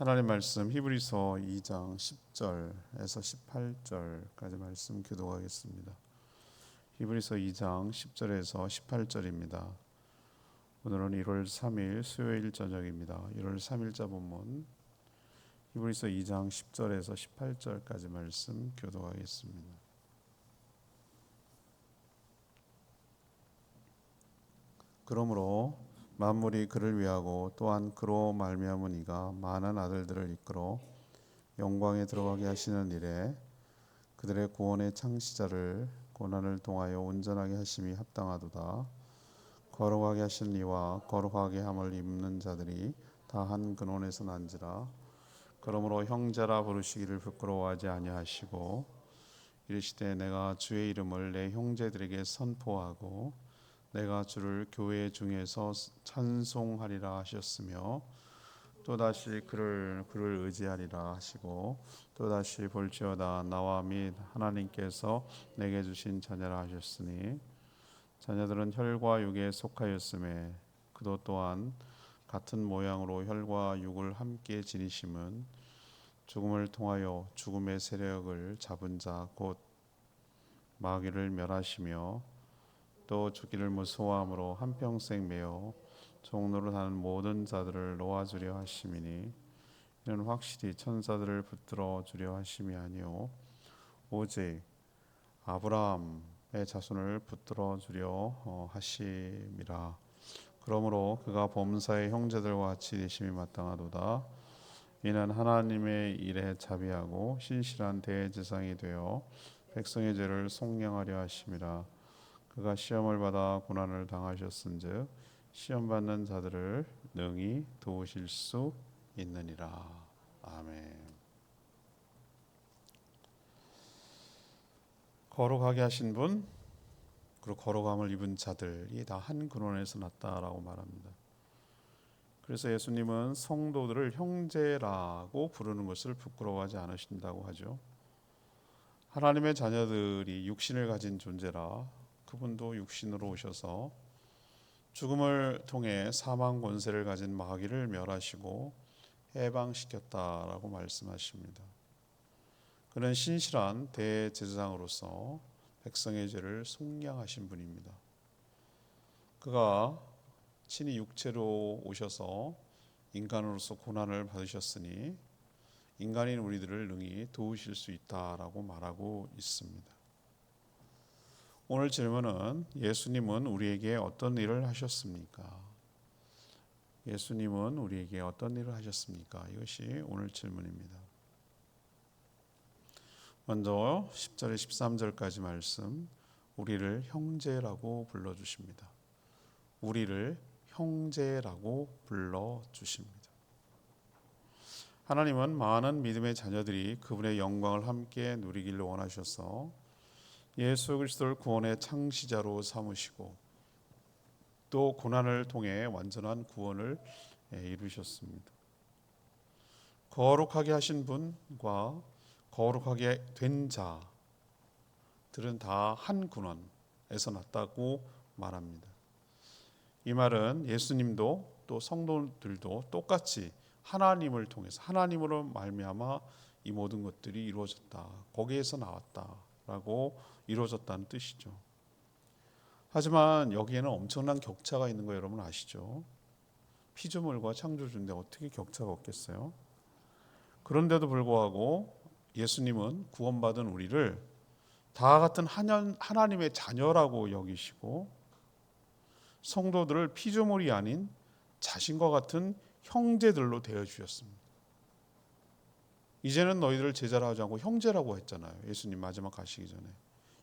하나님 말씀 히브리서 2장 10절에서 18절까지 말씀 교독하겠습니다. 히브리서 2장 10절에서 18절입니다. 오늘은 1월 3일 수요일 저녁입니다. 1월 3일자 본문 히브리서 2장 10절에서 18절까지 말씀 교독하겠습니다. 그러므로 만물이 그를 위하고 또한 그로 말미암으니가 많은 아들들을 이끌어 영광에 들어가게 하시는 일에 그들의 구원의 창시자를 고난을 통하여 온전하게 하심이 합당하도다. 거룩하게 하신 이와 거룩하게 함을 입는 자들이 다 한 근원에서 난지라. 그러므로 형제라 부르시기를 부끄러워하지 아니하시고 이르시되 내가 주의 이름을 내 형제들에게 선포하고 내가 주를 교회 중에서 찬송하리라 하셨으며 또다시 그를 의지하리라 하시고 또다시 볼지어다 나와 및 하나님께서 내게 주신 자녀라 하셨으니 자녀들은 혈과 육에 속하였음에 그도 또한 같은 모양으로 혈과 육을 함께 지니심은 죽음을 통하여 죽음의 세력을 잡은 자 곧 마귀를 멸하시며 또 죽기를 무서워함으로 한평생 매어 종노릇 하는 모든 자들을 놓아주려 하심이니 이는 확실히 천사들을 붙들어 주려 하심이 아니요 오직 아브라함의 자손을 붙들어 주려 하심이라. 그러므로 그가 범사의 형제들과 같이 되심이 마땅하도다. 이는 하나님의 일에 자비하고 신실한 대제사장이 되어 백성의 죄를 속량하려 하심이라. 그가 시험을 받아 고난을 당하셨은즉 시험 받는 자들을 능히 도우실 수 있느니라. 아멘. 거룩하게 하신 분 그리고 거룩함을 입은 자들이 다 한 근원에서 났다라고 말합니다. 그래서 예수님은 성도들을 형제라고 부르는 것을 부끄러워하지 않으신다고 하죠. 하나님의 자녀들이 육신을 가진 존재라 그분도 육신으로 오셔서 죽음을 통해 사망 권세를 가진 마귀를 멸하시고 해방시켰다라고 말씀하십니다. 그는 신실한 대제사장으로서 백성의 죄를 속량하신 분입니다. 그가 친히 육체로 오셔서 인간으로서 고난을 받으셨으니 인간인 우리들을 능히 도우실 수 있다라고 말하고 있습니다. 오늘 질문은 예수님은 우리에게 어떤 일을 하셨습니까? 예수님은 우리에게 어떤 일을 하셨습니까? 이것이 오늘 질문입니다. 먼저 10절에 13절까지 말씀 우리를 형제라고 불러주십니다. 우리를 형제라고 불러주십니다. 하나님은 많은 믿음의 자녀들이 그분의 영광을 함께 누리기를 원하셔서 예수 그리스도를 구원의 창시자로 삼으시고 또 고난을 통해 완전한 구원을 이루셨습니다. 거룩하게 하신 분과 거룩하게 된 자들은 다 한 근원에서 났다고 말합니다. 이 말은 예수님도 또 성도들도 똑같이 하나님을 통해서 하나님으로 말미암아 이 모든 것들이 이루어졌다. 거기에서 나왔다라고 이루어졌다는 뜻이죠. 하지만 여기에는 엄청난 격차가 있는 거 여러분 아시죠? 피조물과 창조주인데 어떻게 격차가 없겠어요? 그런데도 불구하고 예수님은 구원받은 우리를 다 같은 하나님의 자녀라고 여기시고 성도들을 피조물이 아닌 자신과 같은 형제들로 대해주셨습니다. 이제는 너희들을 제자라 하지 않고 형제라고 했잖아요. 예수님 마지막 가시기 전에.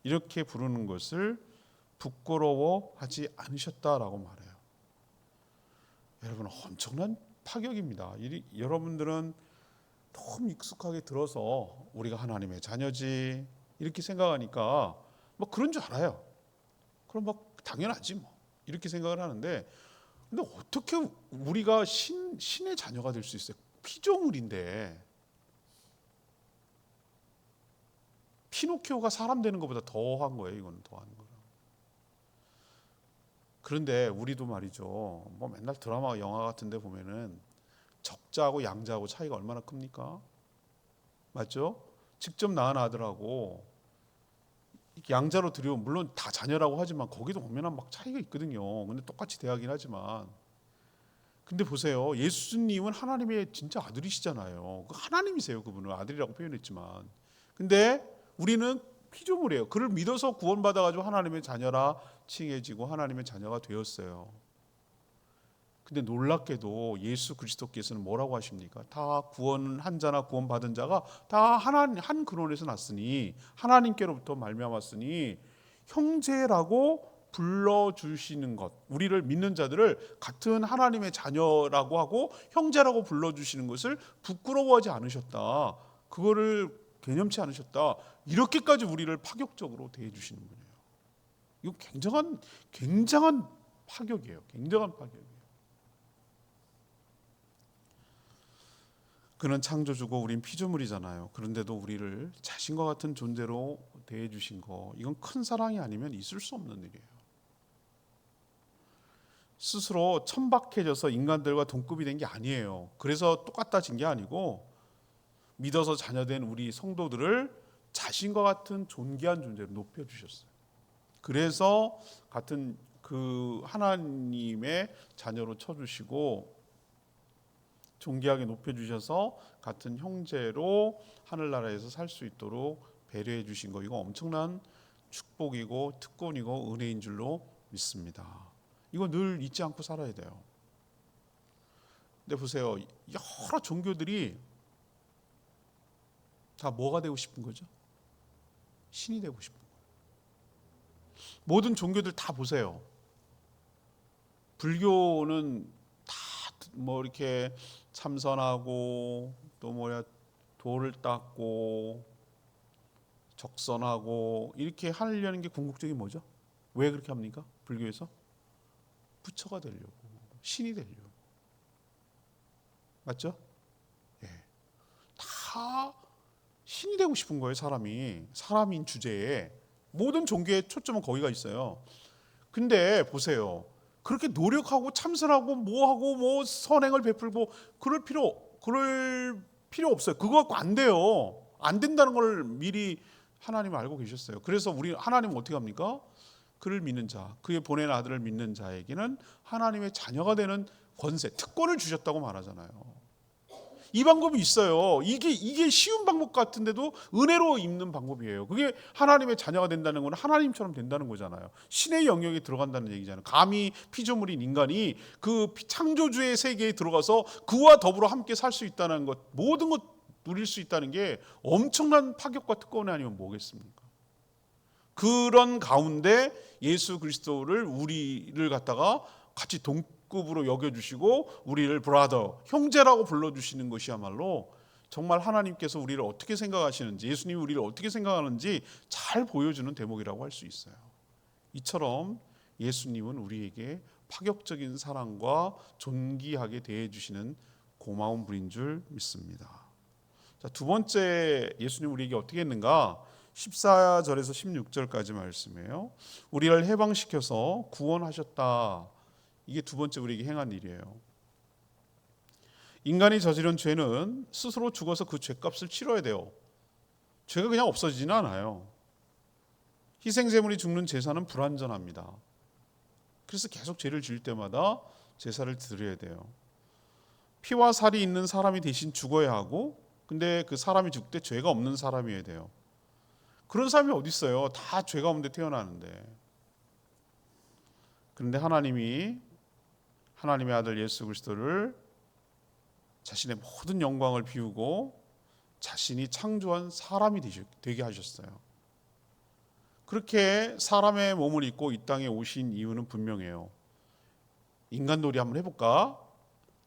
이렇게 부르는 것을 부끄러워하지 않으셨다라고 말해요. 여러분 엄청난 파격입니다. 여러분들은 너무 익숙하게 들어서 우리가 하나님의 자녀지 이렇게 생각하니까 뭐 그런 줄 알아요. 그럼 막 당연하지 뭐 이렇게 생각을 하는데 근데 어떻게 우리가 신의 자녀가 될 수 있어요? 피조물인데 피노키오가 사람 되는 것보다 더한 거예요. 이거는 더한 거예요. 그런데 우리도 말이죠. 뭐 맨날 드라마 영화 같은 데 보면은 독자하고 양자하고 차이가 얼마나 큽니까? 맞죠? 직접 낳은 아들하고 양자로 들여오면 물론 다 자녀라고 하지만 거기도 보면 막 차이가 있거든요. 근데 똑같이 대하긴 하지만, 근데 보세요. 예수님은 하나님의 진짜 아들이시잖아요. 하나님이세요. 그분은 아들이라고 표현했지만, 근데 우리는 피조물이에요. 그를 믿어서 구원받아가지고 하나님의 자녀라 칭해지고 하나님의 자녀가 되었어요. 근데 놀랍게도 예수 그리스도께서는 뭐라고 하십니까? 다 구원한 자나 구원받은 자가 다 하나님 한 근원에서 났으니, 하나님께로부터 말미암았으니 형제라고 불러주시는 것, 우리를 믿는 자들을 같은 하나님의 자녀라고 하고 형제라고 불러주시는 것을 부끄러워하지 않으셨다. 그거를 개념치 않으셨다. 이렇게까지 우리를 파격적으로 대해주시는 분이에요. 이거 굉장한 파격이에요. 굉장한 파격이에요. 그는 창조주고 우린 피조물이잖아요. 그런데도 우리를 자신과 같은 존재로 대해주신 거, 이건 큰 사랑이 아니면 있을 수 없는 일이에요. 스스로 천박해져서 인간들과 동급이 된 게 아니에요. 그래서 똑같아진 게 아니고 믿어서 자녀된 우리 성도들을 자신과 같은 존귀한 존재로 높여주셨어요. 그래서 같은 그 하나님의 자녀로 쳐주시고 존귀하게 높여주셔서 같은 형제로 하늘나라에서 살 수 있도록 배려해 주신 거, 이거 엄청난 축복이고 특권이고 은혜인 줄로 믿습니다. 이거 늘 잊지 않고 살아야 돼요. 근데 보세요. 여러 종교들이 다 뭐가 되고 싶은 거죠? 신이 되고 싶은 거예요. 모든 종교들 다 보세요. 불교는 다 뭐 이렇게 참선하고 또 돌을 닦고 적선하고 이렇게 하려는 게 궁극적인 뭐죠? 왜 그렇게 합니까? 불교에서 부처가 되려고, 신이 되려고. 맞죠? 예. 다 신이 되고 싶은 거예요. 사람인 주제에 모든 종교의 초점은 거기가 있어요. 근데 보세요. 그렇게 노력하고 참선하고 뭐 선행을 베풀고 그럴 필요 없어요. 그거 갖고 안 돼요. 안 된다는 걸 미리 하나님 알고 계셨어요. 그래서 우리 하나님은 어떻게 합니까? 그를 믿는 자, 그의 보낸 아들을 믿는 자에게는 하나님의 자녀가 되는 권세, 특권을 주셨다고 말하잖아요. 이 방법이 있어요. 이게 쉬운 방법 같은데도 은혜로 입는 방법이에요. 그게 하나님의 자녀가 된다는 건 하나님처럼 된다는 거잖아요. 신의 영역에 들어간다는 얘기잖아요. 감히 피조물인 인간이 그 창조주의 세계에 들어가서 그와 더불어 함께 살 수 있다는 것, 모든 것 누릴 수 있다는 게 엄청난 파격과 특권이 아니면 뭐겠습니까? 그런 가운데 예수 그리스도를 우리를 갖다가 같이 동급으로 여겨주시고 우리를 브라더, 형제라고 불러주시는 것이야말로 정말 하나님께서 우리를 어떻게 생각하시는지, 예수님이 우리를 어떻게 생각하는지 잘 보여주는 대목이라고 할 수 있어요. 이처럼 예수님은 우리에게 파격적인 사랑과 존귀하게 대해주시는 고마운 분인 줄 믿습니다. 자, 두 번째 예수님 우리에게 어떻게 했는가? 14절에서 16절까지 말씀이에요. 우리를 해방시켜서 구원하셨다. 이게 두 번째 우리에게 행한 일이에요. 인간이 저지른 죄는 스스로 죽어서 그 죄값을 치러야 돼요. 죄가 그냥 없어지지는 않아요. 희생제물이 죽는 제사는 불완전합니다. 그래서 계속 죄를 지을 때마다 제사를 드려야 돼요. 피와 살이 있는 사람이 대신 죽어야 하고, 근데 그 사람이 죽을 때 죄가 없는 사람이어야 돼요. 그런 사람이 어디 있어요? 다 죄가 없는데 태어나는데. 그런데 하나님의 아들 예수 그리스도를 자신의 모든 영광을 비우고 자신이 창조한 사람이 되게 하셨어요. 그렇게 사람의 몸을 입고 이 땅에 오신 이유는 분명해요. 인간놀이 한번 해볼까?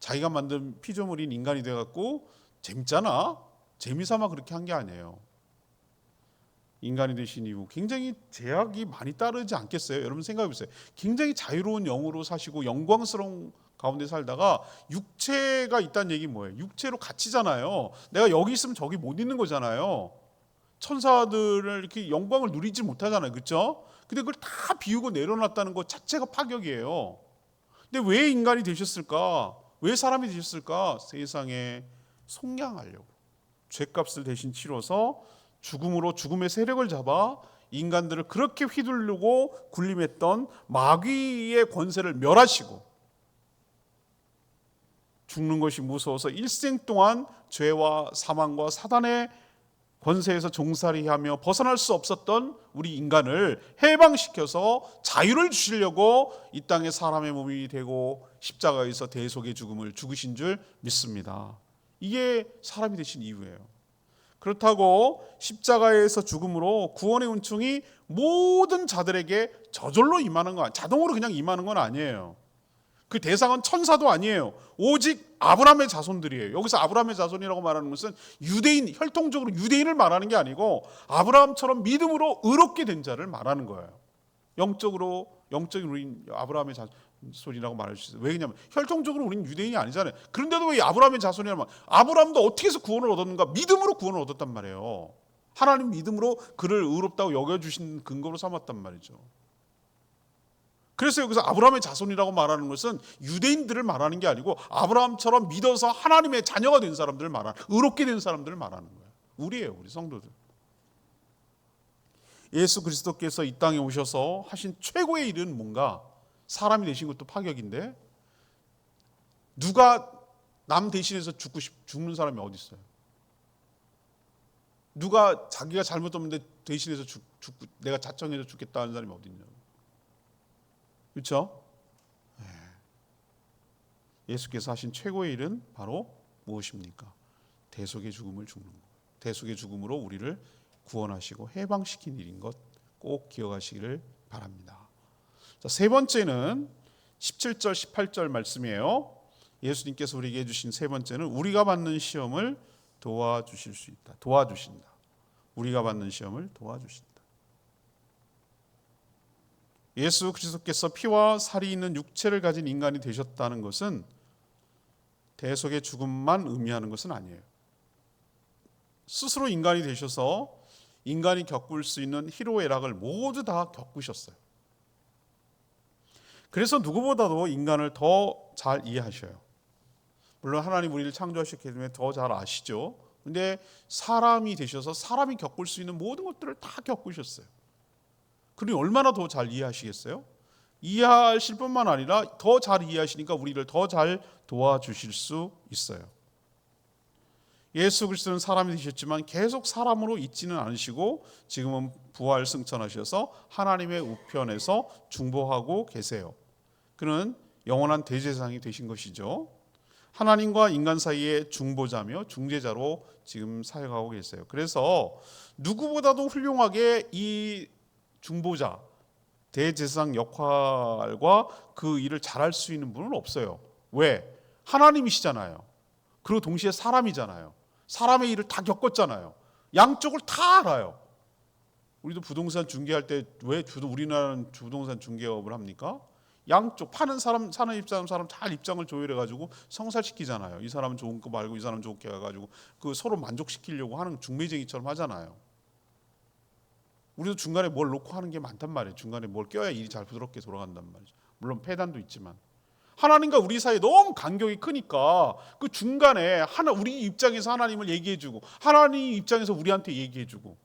자기가 만든 피조물인 인간이 돼갖고 재밌잖아? 재미삼아 그렇게 한 게 아니에요. 인간이 되신 이후 굉장히 제약이 많이 따르지 않겠어요? 여러분 생각해보세요. 굉장히 자유로운 영으로 사시고 영광스러운 가운데 살다가 육체가 있다는 얘기 뭐예요? 육체로 갇히잖아요. 내가 여기 있으면 저기 못 있는 거잖아요. 천사들을 이렇게 영광을 누리지 못하잖아요. 그렇죠? 근데 그걸 다 비우고 내려놨다는 것 자체가 파격이에요. 근데 왜 인간이 되셨을까? 왜 사람이 되셨을까? 세상에 속량하려고. 죄값을 대신 치러서 죽음으로 죽음의 세력을 잡아 인간들을 그렇게 휘두르고 군림했던 마귀의 권세를 멸하시고, 죽는 것이 무서워서 일생 동안 죄와 사망과 사단의 권세에서 종살이하며 벗어날 수 없었던 우리 인간을 해방시켜서 자유를 주시려고 이 땅에 사람의 몸이 되고 십자가에서 대속의 죽음을 죽으신 줄 믿습니다. 이게 사람이 되신 이유예요. 그렇다고 십자가에서 죽음으로 구원의 은총이 모든 자들에게 저절로 임하는 건, 자동으로 그냥 임하는 건 아니에요. 그 대상은 천사도 아니에요. 오직 아브라함의 자손들이에요. 여기서 아브라함의 자손이라고 말하는 것은 유대인, 혈통적으로 유대인을 말하는 게 아니고 아브라함처럼 믿음으로 의롭게 된 자를 말하는 거예요. 영적인 우린 아브라함의 자손이라고 말할 수 있어요. 왜냐하면 혈통적으로 우리는 유대인이 아니잖아요. 그런데도 왜 아브라함의 자손이라면, 아브라함도 어떻게 해서 구원을 얻었는가? 믿음으로 구원을 얻었단 말이에요. 하나님 믿음으로 그를 의롭다고 여겨주신 근거로 삼았단 말이죠. 그래서 여기서 아브라함의 자손이라고 말하는 것은 유대인들을 말하는 게 아니고 아브라함처럼 믿어서 하나님의 자녀가 된 사람들을 말하는, 의롭게 된 사람들을 말하는 거예요. 우리예요, 우리 성도들. 예수 그리스도께서 이 땅에 오셔서 하신 최고의 일은 뭔가? 사람이 되신 것도 파격인데, 누가 남 대신해서 죽는 사람이 어디 있어요? 누가 자기가 잘못했는데 대신해서 죽고 내가 자청해서 죽겠다 하는 사람이 어디 있냐고. 그렇죠? 예수께서 하신 최고의 일은 바로 무엇입니까? 대속의 죽음을 죽는 것. 대속의 죽음으로 우리를 구원하시고 해방시킨 일인 것 꼭 기억하시기를 바랍니다. 자, 세 번째는 17절 18절 말씀이에요. 예수님께서 우리에게 해주신 세 번째는 우리가 받는 시험을 도와주실 수 있다. 도와주신다. 우리가 받는 시험을 도와주신다. 예수 그리스도께서 피와 살이 있는 육체를 가진 인간이 되셨다는 것은 대속의 죽음만 의미하는 것은 아니에요. 스스로 인간이 되셔서 인간이 겪을 수 있는 희로애락을 모두 다 겪으셨어요. 그래서 누구보다도 인간을 더 잘 이해하셔요. 물론 하나님 우리를 창조하셨기 때문에 더 잘 아시죠. 근데 사람이 되셔서 사람이 겪을 수 있는 모든 것들을 다 겪으셨어요. 그러니 얼마나 더 잘 이해하시겠어요? 이해하실 뿐만 아니라 더 잘 이해하시니까 우리를 더 잘 도와주실 수 있어요. 예수 그리스도는 사람이 되셨지만 계속 사람으로 있지는 않으시고 지금은 부활 승천하셔서 하나님의 우편에서 중보하고 계세요. 그는 영원한 대제사장이 되신 것이죠. 하나님과 인간 사이의 중보자며 중재자로 지금 사역하고 계세요. 그래서 누구보다도 훌륭하게 이 중보자, 대제사장 역할과 그 일을 잘할 수 있는 분은 없어요. 왜? 하나님이시잖아요. 그리고 동시에 사람이잖아요. 사람의 일을 다 겪었잖아요. 양쪽을 다 알아요. 우리도 부동산 중개할 때 왜 우리나라는 부동산 중개업을 합니까? 양쪽 파는 사람, 사는 입장 사람 잘 입장을 조율해가지고 성사시키잖아요. 이 사람은 좋은 거 말고 이 사람은 좋게 해가지고 그 서로 만족시키려고 하는 중매쟁이처럼 하잖아요. 우리도 중간에 뭘 놓고 하는 게 많단 말이에요. 중간에 뭘 껴야 일이 잘 부드럽게 돌아간단 말이죠. 물론 폐단도 있지만 하나님과 우리 사이에 너무 간격이 크니까 그 중간에 우리 입장에서 하나님을 얘기해주고 하나님 입장에서 우리한테 얘기해주고,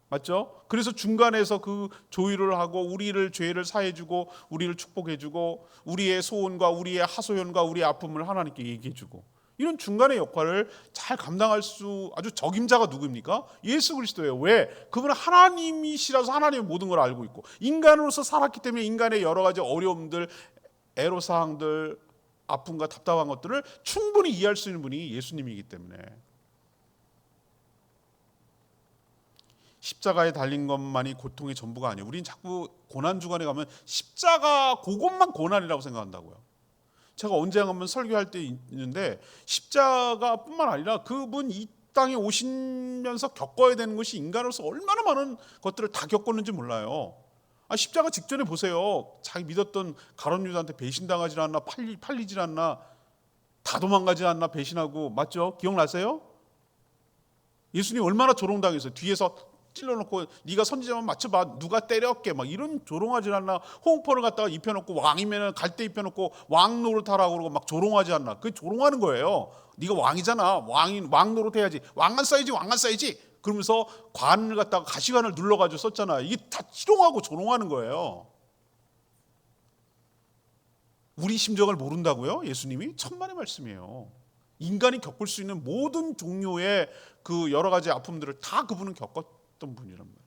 맞죠? 그래서 중간에서 그 조율을 하고 우리를 죄를 사해주고 우리를 축복해주고 우리의 소원과 우리의 하소연과 우리의 아픔을 하나님께 얘기해주고, 이런 중간의 역할을 잘 감당할 수 아주 적임자가 누구입니까? 예수 그리스도예요. 왜? 그분은 하나님이시라서 하나님의 모든 걸 알고 있고 인간으로서 살았기 때문에 인간의 여러 가지 어려움들, 애로사항들, 아픔과 답답한 것들을 충분히 이해할 수 있는 분이 예수님이기 때문에 십자가에 달린 것만이 고통의 전부가 아니에요. 우리는 자꾸 고난주간에 가면 십자가 그것만 고난이라고 생각한다고요. 제가 언제 한번 설교할 때 있는데 십자가뿐만 아니라 그분 이 땅에 오시면서 겪어야 되는 것이 인간으로서 얼마나 많은 것들을 다 겪었는지 몰라요. 십자가 직전에 보세요. 자기 믿었던 가룟 유다한테 배신당하지 않나, 팔리지 않나, 다 도망가지 않나 배신하고, 맞죠? 기억나세요? 예수님 얼마나 조롱당했어요. 뒤에서 찔러놓고 네가 선지자만 맞춰봐 누가 때렸게 막 이런 조롱하지 않나. 홍포를 갖다가 입혀놓고 왕이면 갈대 입혀놓고 왕 노릇하라고 그러고 막 조롱하지 않나. 그게 조롱하는 거예요. 네가 왕이잖아. 왕 노릇해야지. 왕관 써야지. 왕관 써야지. 그러면서 관을 갖다가 가시관을 눌러가지고 썼잖아. 이게 다 희롱하고 조롱하는 거예요. 우리 심정을 모른다고요? 예수님이 천만의 말씀이에요. 인간이 겪을 수 있는 모든 종류의 그 여러 가지 아픔들을 다 그분은 겪었던 분이란 말이에요.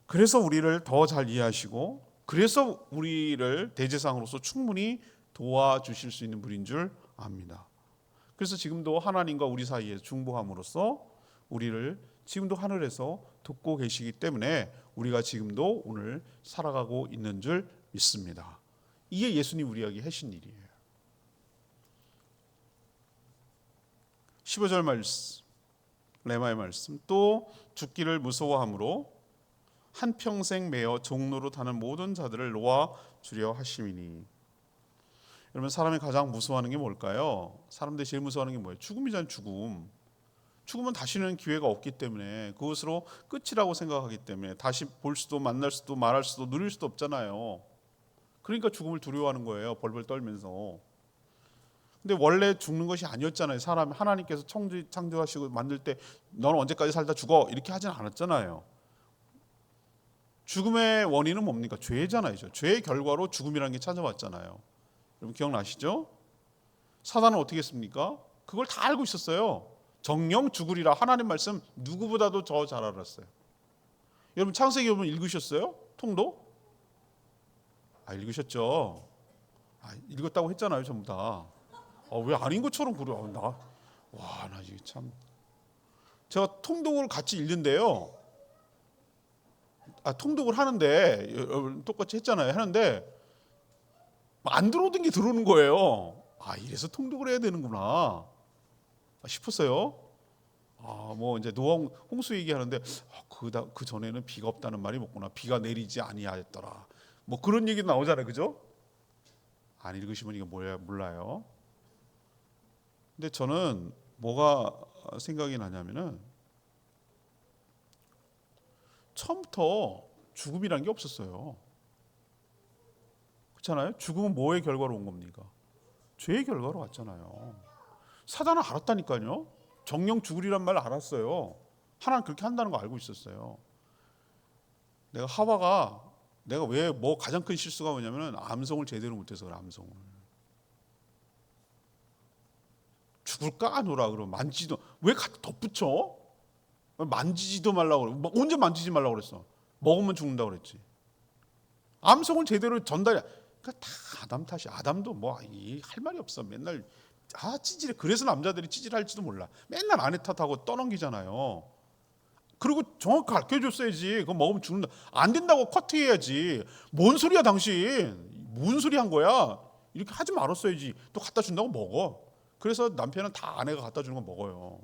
그래서 우리를 더 잘 이해하시고 그래서 우리를 대제사장으로서 충분히 도와주실 수 있는 분인 줄 압니다. 그래서 지금도 하나님과 우리 사이에 중보함으로써 우리를 지금도 하늘에서 돕고 계시기 때문에 우리가 지금도 오늘 살아가고 있는 줄 믿습니다. 이게 예수님 우리에게 하신 일이에요. 15절 말씀, 레마의 말씀. 또 죽기를 무서워함으로 한평생 매어 종로로 타는 모든 자들을 놓아 주려 하심이니. 여러분, 사람이 가장 무서워하는 게 뭘까요? 사람들이 제일 무서워하는 게 뭐예요? 죽음이잖아요. 죽음은 다시는 기회가 없기 때문에 그것으로 끝이라고 생각하기 때문에 다시 볼 수도 만날 수도 말할 수도 누릴 수도 없잖아요. 그러니까 죽음을 두려워하는 거예요. 벌벌 떨면서. 근데 원래 죽는 것이 아니었잖아요. 사람 하나님께서 창조하시고 만들 때 너는 언제까지 살다 죽어 이렇게 하진 않았잖아요. 죽음의 원인은 뭡니까? 죄잖아요. 죄의 결과로 죽음이라는 게 찾아왔잖아요. 여러분 기억나시죠? 사단은 어떻게 했습니까? 그걸 다 알고 있었어요. 정령 죽으리라 하나님 말씀 누구보다도 더 잘 알았어요. 여러분 창세기 여러분 읽으셨어요? 통도? 읽으셨죠? 읽었다고 했잖아요, 전부 다. 왜 아닌 것처럼 그래? 나 이게 참. 제가 통독을 같이 읽는데요. 통독을 하는데 여러분 똑같이 했잖아요. 하는데 안 들어오던 게 들어오는 거예요. 이래서 통독을 해야 되는구나 싶었어요. 뭐 이제 노아 홍수 얘기하는데 그 전에는 비가 없다는 말이 뭐구나. 비가 내리지 아니하였더라. 뭐 그런 얘기 나오잖아요, 그죠? 안 읽으시면 이거 뭐야 몰라요. 근데 저는 뭐가 생각이 나냐면은 처음부터 죽음이란 게 없었어요. 그렇잖아요? 죽음은 뭐의 결과로 온 겁니까? 죄의 결과로 왔잖아요. 사단은 알았다니까요. 정령 죽으리란 말 알았어요. 하나는 그렇게 한다는 거 알고 있었어요. 내가 왜 뭐 가장 큰 실수가 뭐냐면은 암송을 제대로 못해서 그래. 암송을 죽을까 아노라 그러면 만지도 왜 덧붙여? 만지지도 말라고 그래. 언제 만지지 말라고 그랬어? 먹으면 죽는다고 그랬지. 암송을 제대로 전달해. 그러니까 다 아담 탓이. 아담도 뭐 할 말이 없어. 맨날 찌질해. 그래서 남자들이 찌질할지도 몰라. 맨날 아내 탓하고 떠넘기잖아요. 그리고 정확히 가르쳐줬어야지. 그거 먹으면 죽는다. 안 된다고 커트해야지. 뭔 소리야 당신. 뭔 소리 한 거야. 이렇게 하지 말았어야지. 또 갖다 준다고 먹어. 그래서 남편은 다 아내가 갖다 주는 거 먹어요.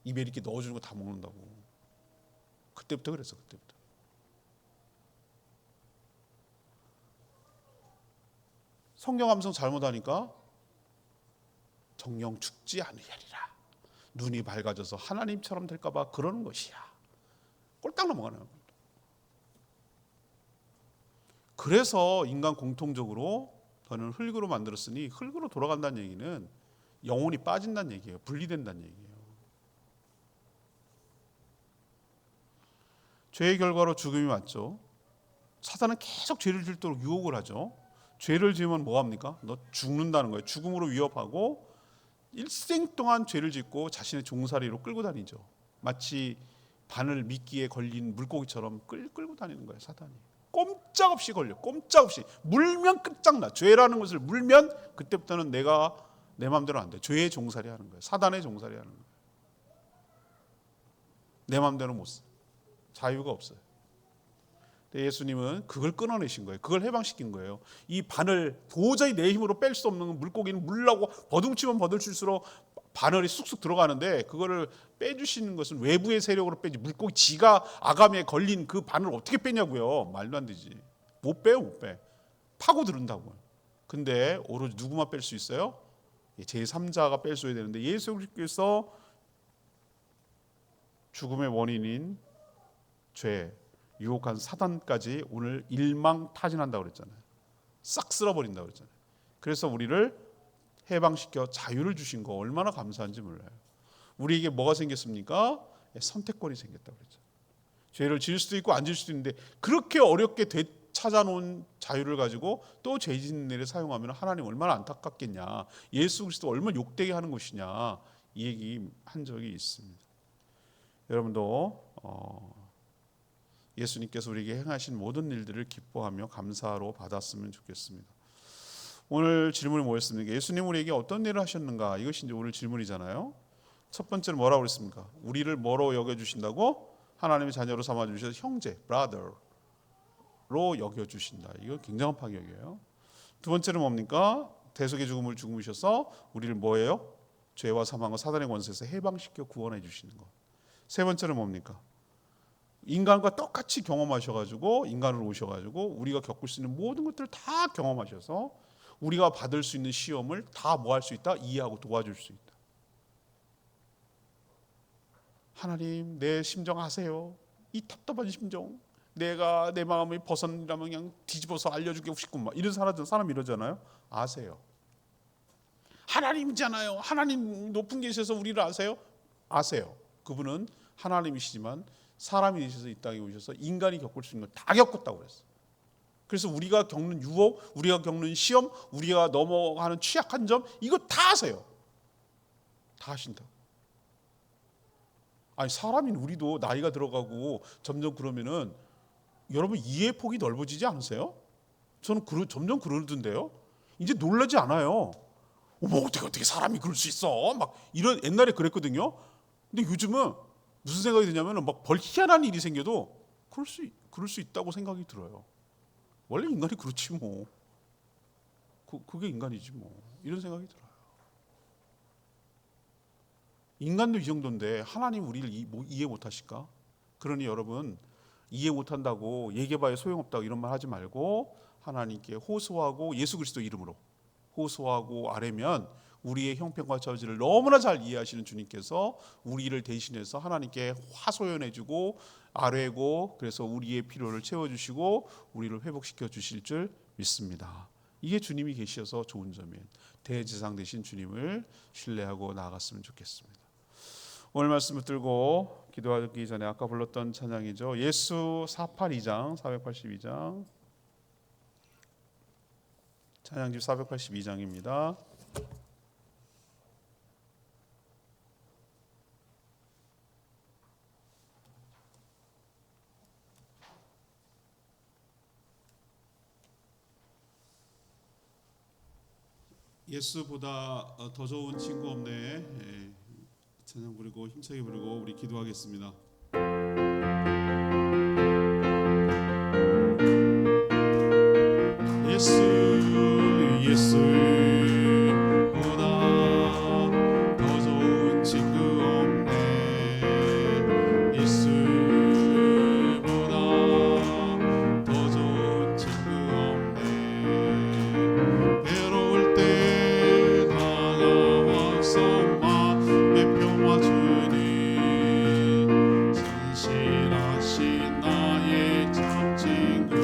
입에 이렇게 넣어주는 거 다 먹는다고. 그때부터 그랬어. 그때부터. 성경 암송 잘못하니까 정령 죽지 않으리라. 눈이 밝아져서 하나님처럼 될까 봐 그러는 것이야. 꼴딱 넘어가는 겁니다. 그래서 인간 공통적으로 너는 흙으로 만들었으니 흙으로 돌아간다는 얘기는 영혼이 빠진다는 얘기예요. 분리된다는 얘기예요. 죄의 결과로 죽음이 왔죠. 사단은 계속 죄를 짓도록 유혹을 하죠. 죄를 지으면 뭐합니까? 너 죽는다는 거예요. 죽음으로 위협하고 일생 동안 죄를 짓고 자신의 종살이로 끌고 다니죠. 마치 바늘 미끼에 걸린 물고기처럼 끌고 다니는 거예요. 사단이. 꼼짝없이 걸려. 꼼짝없이. 물면 끝장나. 죄라는 것을 물면 그때부터는 내가 내 마음대로 안 돼. 죄의 종살이 하는 거예요. 사단의 종살이 하는 거예요. 내 마음대로 못 써. 자유가 없어요. 예수님은 그걸 끊어내신 거예요. 그걸 해방시킨 거예요. 이 바늘 도저히 내 힘으로 뺄 수 없는 물고기는 물라고 버둥치면 버둥칠수록 바늘이 쑥쑥 들어가는데 그거를 빼주시는 것은 외부의 세력으로 빼지. 물고기 지가 아가미에 걸린 그 바늘을 어떻게 빼냐고요. 말도 안 되지. 못 빼요. 못 빼. 파고 들은다고요. 근데 오로지 누구만 뺄 수 있어요? 제3자가 뺄 수 있어야 되는데 예수님께서 죽음의 원인인 죄, 유혹한 사단까지 오늘 일망타진한다고 그랬잖아요. 싹 쓸어버린다고 그랬잖아요. 그래서 우리를 해방시켜 자유를 주신 거 얼마나 감사한지 몰라요. 우리에게 뭐가 생겼습니까? 선택권이 생겼다고 그랬죠. 죄를 지을 수도 있고 안 지을 수도 있는데 그렇게 어렵게 찾아놓은 자유를 가지고 또 죄 짓는 일에 사용하면 하나님 얼마나 안타깝겠냐, 예수 그리스도 얼마나 욕되게 하는 것이냐, 이 얘기 한 적이 있습니다. 여러분도 예수님께서 우리에게 행하신 모든 일들을 기뻐하며 감사로 받았으면 좋겠습니다. 오늘 질문이 뭐였습니까? 예수님 우리에게 어떤 일을 하셨는가? 이것이 이제 오늘 질문이잖아요. 첫 번째는 뭐라고 그랬습니까? 우리를 뭐로 여겨주신다고? 하나님의 자녀로 삼아주셔서 형제, brother로 여겨주신다. 이거 굉장한 파격이에요. 두 번째는 뭡니까? 대속의 죽음을 죽으셔서 우리를 뭐예요? 죄와 사망과 사단의 권세에서 해방시켜 구원해 주시는 것. 세 번째는 뭡니까? 인간과 똑같이 경험하셔가지고, 인간으로 오셔가지고 우리가 겪을 수 있는 모든 것들을 다 경험하셔서 우리가 받을 수 있는 시험을 다 뭐 할 수 있다? 이해하고 도와줄 수 있다. 하나님 내 심정 아세요? 이 답답한 심정, 내가 내 마음이 벗어나면 그냥 뒤집어서 알려주고 싶구만. 이런 사람 이러잖아요. 아세요. 하나님이잖아요. 하나님 높은 계셔서 우리를 아세요? 아세요. 그분은 하나님이시지만 사람이 되셔서 이 땅에 오셔서 인간이 겪을 수 있는 걸 다 겪었다고 그랬어요. 그래서 우리가 겪는 유혹, 우리가 겪는 시험, 우리가 넘어가는 취약한 점, 이거 다 아세요. 다 아신다. 아니 사람인 우리도 나이가 들어가고 점점 그러면은 여러분 이해 폭이 넓어지지 않으세요? 저는 점점 그러던데요. 이제 놀라지 않아요. 어머 어떻게 사람이 그럴 수 있어? 막 이런 옛날에 그랬거든요. 근데 요즘은 무슨 생각이 드냐면은 막 벌 희한한 일이 생겨도 그럴 수 있다고 생각이 들어요. 원래 인간이 그렇지 뭐. 그게 인간이지 뭐. 이런 생각이 들어요. 인간도 이 정도인데 하나님 우리를 이해 못하실까? 그러니 여러분 이해 못한다고 얘기해봐야 소용없다고 이런 말 하지 말고 하나님께 호소하고 예수 그리스도 이름으로 호소하고 아뢰면 우리의 형편과 처지를 너무나 잘 이해하시는 주님께서 우리를 대신해서 하나님께 하소연해주고 아뢰고 그래서 우리의 필요를 채워주시고 우리를 회복시켜 주실 줄 믿습니다. 이게 주님이 계셔서 좋은 점이에요. 대지상 되신 주님을 신뢰하고 나아갔으면 좋겠습니다. 오늘 말씀을 들고 기도하기 전에 아까 불렀던 찬양이죠. 예수 482장 482장 찬양집 482장입니다. 예수보다 더 좋은 친구 없네. 찬양 부르고 힘차게 부르고 우리 기도하겠습니다. 예수보다 더 좋은 친구 없네. 예수보다 더 좋은 친구 없네. 괴로울 때 다가와서 맘에 평화 주니 진실하신 나의 참 친구.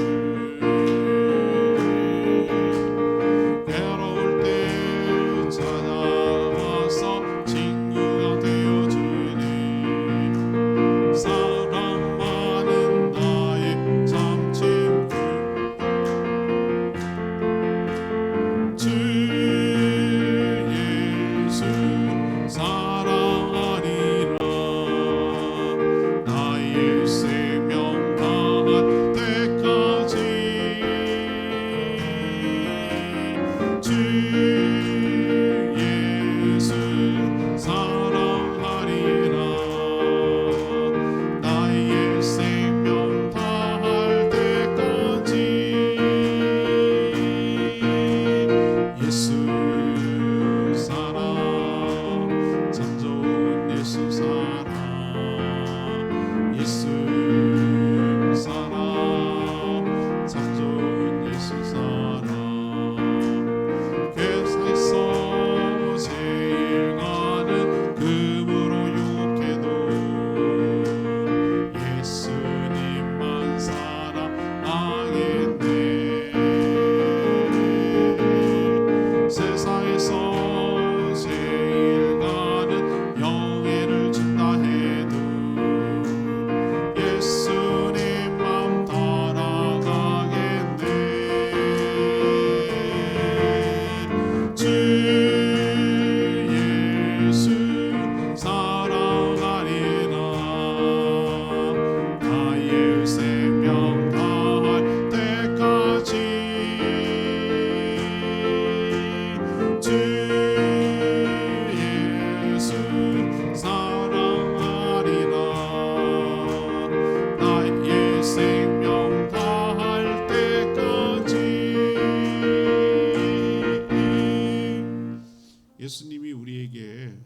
예수님이 우리에게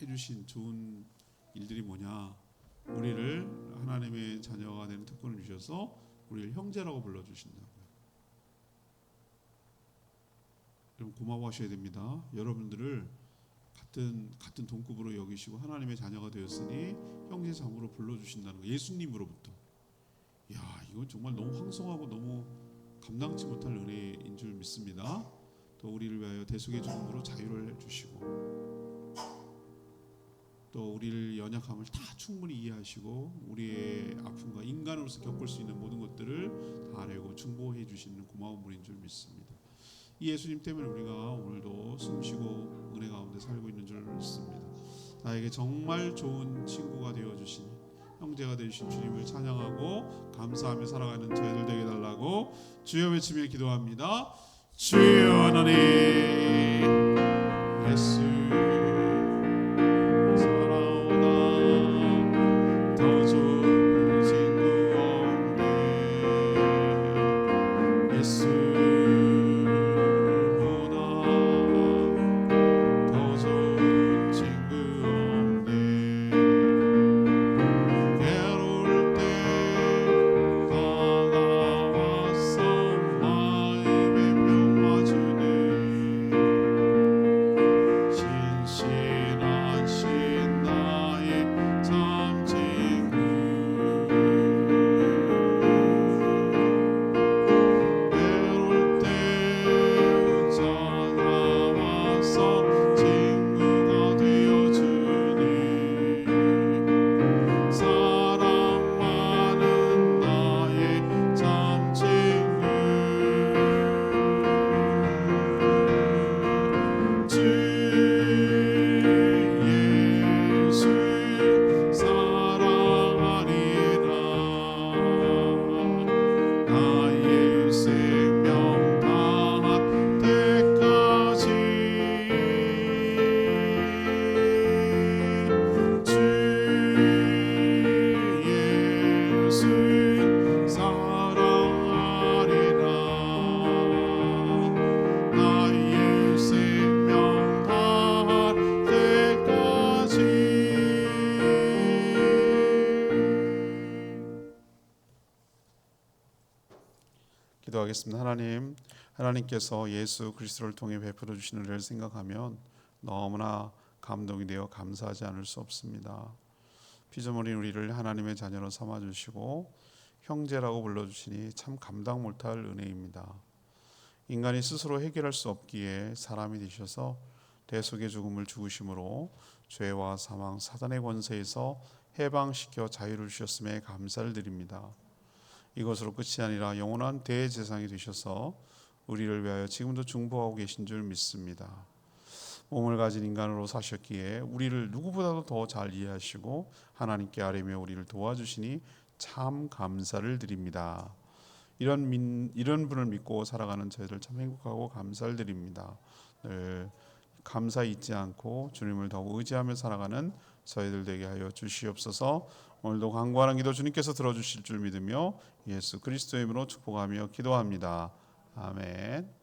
해주신 좋은 일들이 뭐냐? 우리를 하나님의 자녀가 되는 특권을 주셔서 우리를 형제라고 불러주신다고요. 여러분 고마워하셔야 됩니다. 여러분들을 같은 동급으로 여기시고 하나님의 자녀가 되었으니 형제 자매로 불러주신다는 거. 예수님으로부터. 야, 이건 정말 너무 황송하고 너무 감당치 못할 은혜인 줄 믿습니다. 또 우리를 위하여 대속의 죽음으로 자유를 주시고 또 우리를 연약함을 다 충분히 이해하시고 우리의 아픔과 인간으로서 겪을 수 있는 모든 것들을 다 알고 중보해 주시는 고마운 분인 줄 믿습니다. 이 예수님 때문에 우리가 오늘도 숨쉬고 은혜 가운데 살고 있는 줄 믿습니다. 나에게 정말 좋은 친구가 되어주신 형제가 되신 주님을 찬양하고 감사하며 살아가는 저희들 되게 달라고 주여 외치며 기도합니다. 주여 하나님 예수 사랑하다 더 좋은 친구 없네 예수보다 더 좋은 친구 없네 괴로울 때 다가와서 마음의 평화 주네 신실하신 나의 참 친구 외로울 때 혼자 나와서 친구가 되어주네 사랑 많은 나의 참 친구 주 예수 사랑하리라 나의 생명 다할 때까지 주 예수 사랑하리라 나의 생명 다할 때까지 기도하겠습니다. 하나님께서 예수 그리스도를 통해 베풀어 주신 은혜를 생각하면 너무나 감동이 되어 감사하지 않을 수 없습니다. 피조물인 우리를 하나님의 자녀로 삼아 주시고 형제라고 불러 주시니 참 감당 못할 은혜입니다. 인간이 스스로 해결할 수 없기에 사람이 되셔서 대속의 죽음을 죽으심으로 죄와 사망 사단의 권세에서 해방시켜 자유를 주셨음에 감사를 드립니다. 이것으로 끝이 아니라 영원한 대제사장이 되셔서 우리를 위하여 지금도 중보하고 계신 줄 믿습니다. 몸을 가진 인간으로 사셨기에 우리를 누구보다도 더 잘 이해하시고 하나님께 아뢰며 우리를 도와주시니 참 감사를 드립니다. 이런 분을 믿고 살아가는 저희들 참 행복하고 감사를 드립니다. 늘 감사 잊지 않고 주님을 더욱 의지하며 살아가는 저희들 되게 하여 주시옵소서. 오늘도 간구하는 기도 주님께서 들어주실 줄 믿으며 예수 그리스도의 이름으로 축복하며 기도합니다. 아멘.